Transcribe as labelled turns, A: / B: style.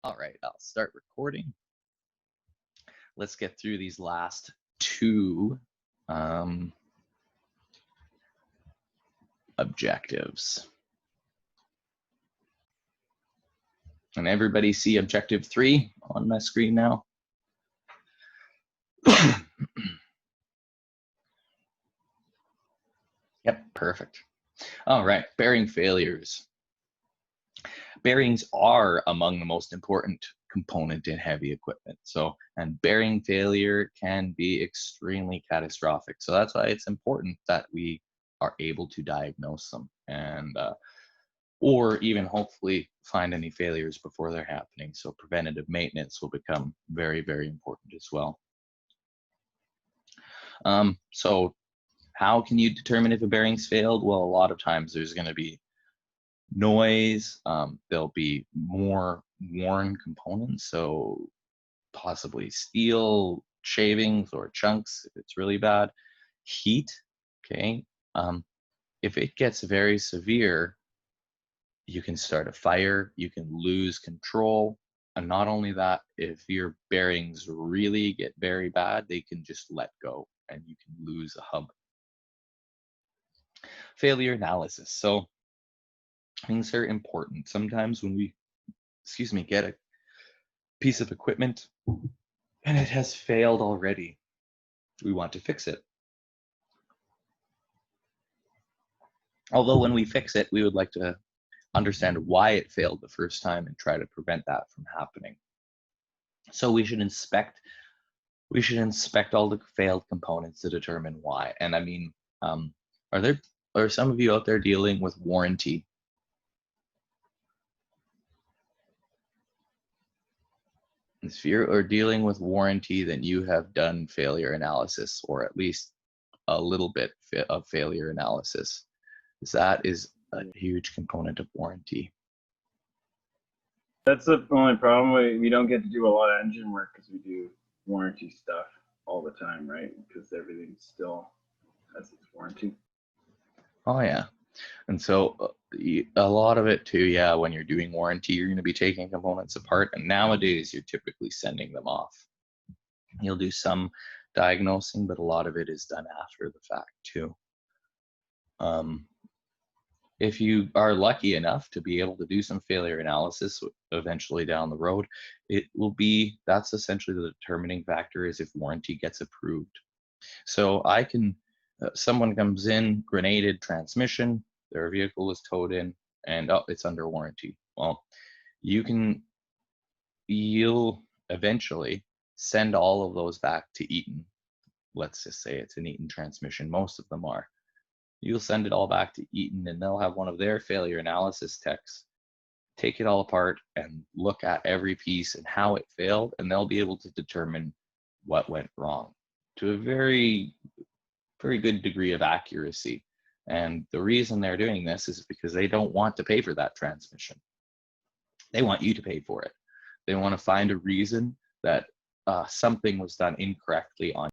A: All right, I'll start recording. Let's get through these last two objectives. And everybody see objective 3 on my screen now? Yep, perfect. All right, bearing failures. Bearings are among the most important component in heavy equipment. And bearing failure can be extremely catastrophic. So that's why it's important that we are able to diagnose them and or even hopefully find any failures before they're happening. So preventative maintenance will become very, very important as well. So how can you determine if a bearing's failed? Well, a lot of times there's going to be noise, there'll be more worn components, so possibly steel shavings or chunks if it's really bad. Heat, okay, if it gets very severe, you can start a fire, you can lose control, and not only that, if your bearings really get very bad, they can just let go and you can lose a hub. Failure analysis. So things are important. Sometimes when we, get a piece of equipment and it has failed already, we want to fix it. Although when we fix it, we would like to understand why it failed the first time and try to prevent that from happening. So we should inspect all the failed components to determine why. And I mean, are some of you out there dealing with warranty? If you're dealing with warranty, then you have done failure analysis, or at least a little bit of failure analysis. That is a huge component of warranty.
B: That's the only problem. We don't get to do a lot of engine work because we do warranty stuff all the time, right? Because everything still has its warranty.
A: Oh yeah. And so a lot of it too, yeah, when you're doing warranty, you're going to be taking components apart. And nowadays, you're typically sending them off. You'll do some diagnosing, but a lot of it is done after the fact too. If you are lucky enough to be able to do some failure analysis eventually down the road, that's essentially the determining factor, is if warranty gets approved. So someone comes in, grenaded transmission, their vehicle was towed in, and it's under warranty. Well, you'll eventually send all of those back to Eaton. Let's just say it's an Eaton transmission, most of them are. You'll send it all back to Eaton and they'll have one of their failure analysis techs take it all apart and look at every piece and how it failed, and they'll be able to determine what went wrong to a very, very good degree of accuracy. And the reason they're doing this is because they don't want to pay for that transmission. They want you to pay for it. They want to find a reason that something was done incorrectly on